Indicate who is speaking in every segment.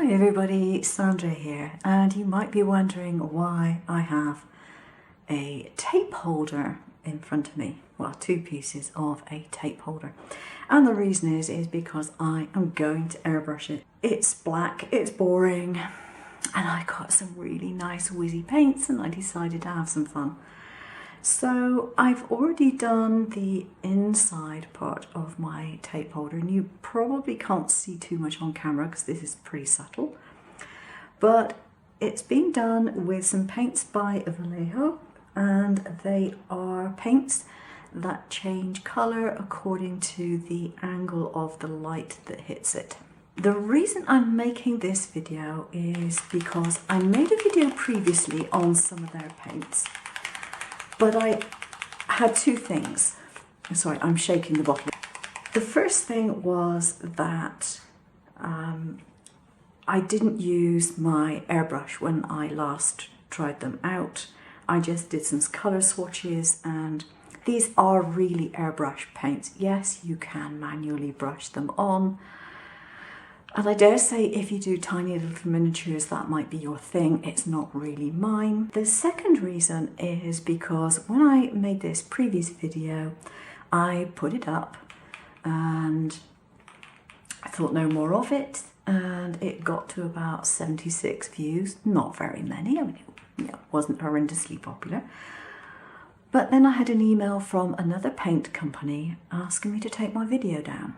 Speaker 1: Hi everybody, Sandra here, and you might be wondering why I have a tape holder in front of me. Well, two pieces of a tape holder. And the reason is because I am going to airbrush it. It's black, it's boring, and I got some really nice whizzy paints and I decided to have some fun. So I've already done the inside part of my tape holder, and you probably can't see too much on camera because this is pretty subtle, but it's been done with some paints by Vallejo, and they are paints that change colour according to the angle of the light that hits it. The reason I'm making this video is because I made a video previously on some of their paints. But I had two things. Sorry, I'm shaking the bottle. The first thing was that I didn't use my airbrush when I last tried them out. I just did some colour swatches, and these are really airbrush paints. Yes, you can manually brush them on. And I dare say if you do tiny little miniatures, that might be your thing. It's not really mine. The second reason is because when I made this previous video, I put it up and I thought no more of it, and it got to about 76 views. Not very many. I mean, it wasn't horrendously popular. But then I had an email from another paint company asking me to take my video down.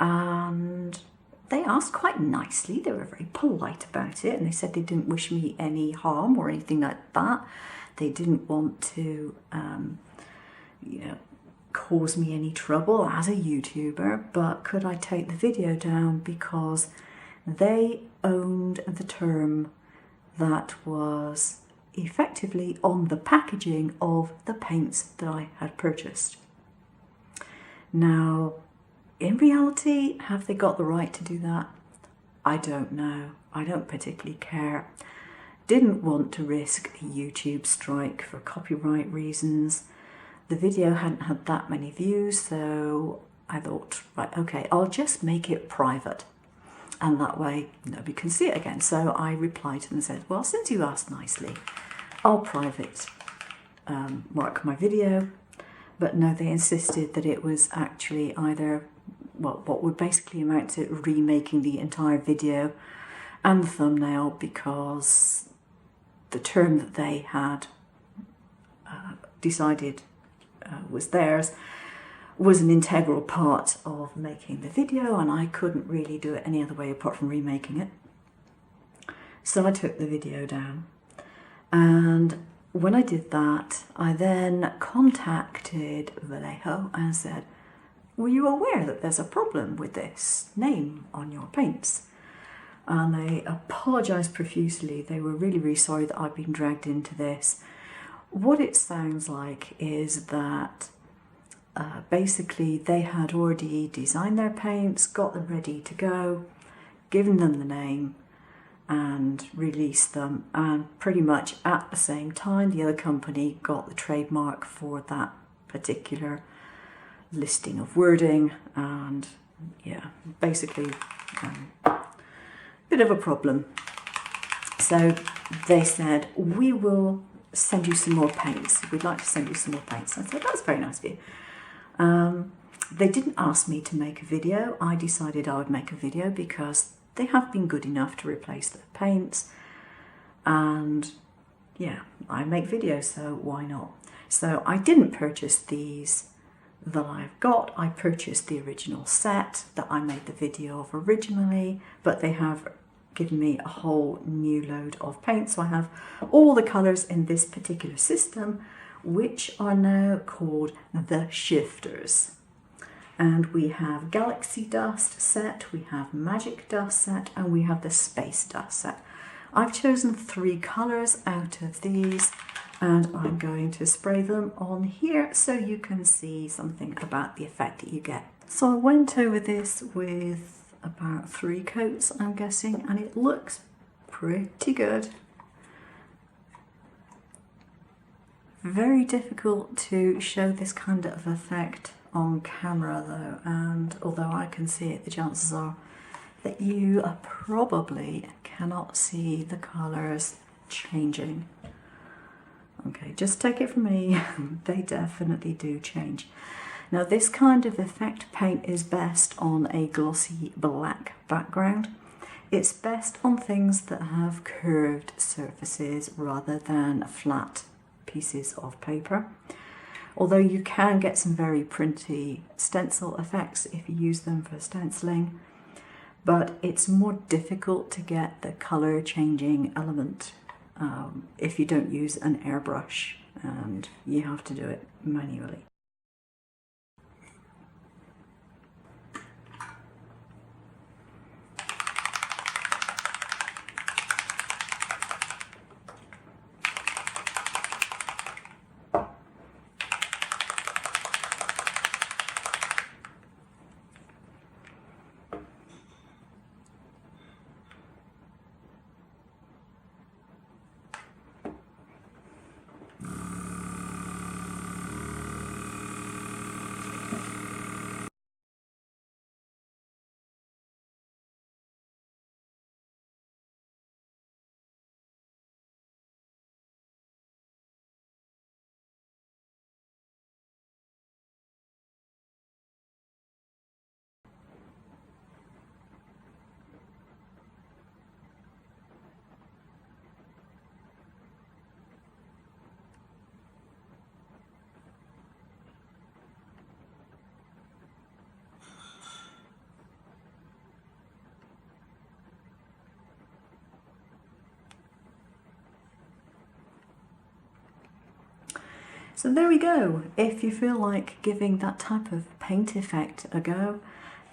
Speaker 1: And they asked quite nicely, they were very polite about it, and they said they didn't wish me any harm or anything like that. They didn't want to, cause me any trouble as a YouTuber, but could I take the video down because they owned the term that was effectively on the packaging of the paints that I had purchased. Now, in reality, have they got the right to do that? I don't know. I don't particularly care. Didn't want to risk a YouTube strike for copyright reasons. The video hadn't had that many views, so I thought, right, okay, I'll just make it private. And that way, nobody can see it again. So I replied to them and said, well, since you asked nicely, I'll private mark my video. But no, they insisted that it was actually either what would basically amount to remaking the entire video and the thumbnail, because the term that they had decided was theirs was an integral part of making the video, and I couldn't really do it any other way apart from remaking it. So I took the video down, and when I did that, I then contacted Vallejo and said, were you aware that there's a problem with this name on your paints? And they apologised profusely. They were really, really sorry that I'd been dragged into this. What it sounds like is that basically they had already designed their paints, got them ready to go, given them the name and released them, and pretty much at the same time the other company got the trademark for that particular listing of wording, and yeah, basically bit of a problem. So they said, we will send you some more paints. We'd like to send you some more paints. I said, that's very nice of you. They didn't ask me to make a video. I decided I would make a video because they have been good enough to replace the paints, and yeah, I make videos, so why not? So I didn't purchase these that I've got. I purchased the original set that I made the video of originally, but they have given me a whole new load of paint. So I have all the colours in this particular system, which are now called the shifters. And we have Galaxy Dust set, we have Magic Dust set, and we have the Space Dust set. I've chosen 3 colours out of these, and I'm going to spray them on here so you can see something about the effect that you get. So I went over this with about 3 coats, I'm guessing, and it looks pretty good. Very difficult to show this kind of effect on camera though, and although I can see it, the chances are that you probably cannot see the colours changing. Okay, just take it from me, they definitely do change. Now this kind of effect paint is best on a glossy black background. It's best on things that have curved surfaces rather than flat pieces of paper. Although you can get some very printy stencil effects if you use them for stenciling, but it's more difficult to get the colour changing element if you don't use an airbrush, and you have to do it manually. So there we go. If you feel like giving that type of paint effect a go,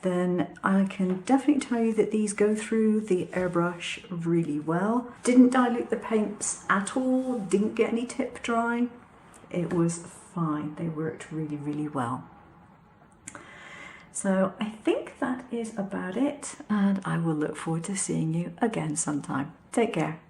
Speaker 1: then I can definitely tell you that these go through the airbrush really well. Didn't dilute the paints at all, didn't get any tip dry. It was fine, they worked really, really well. So I think that is about it, and I will look forward to seeing you again sometime. Take care.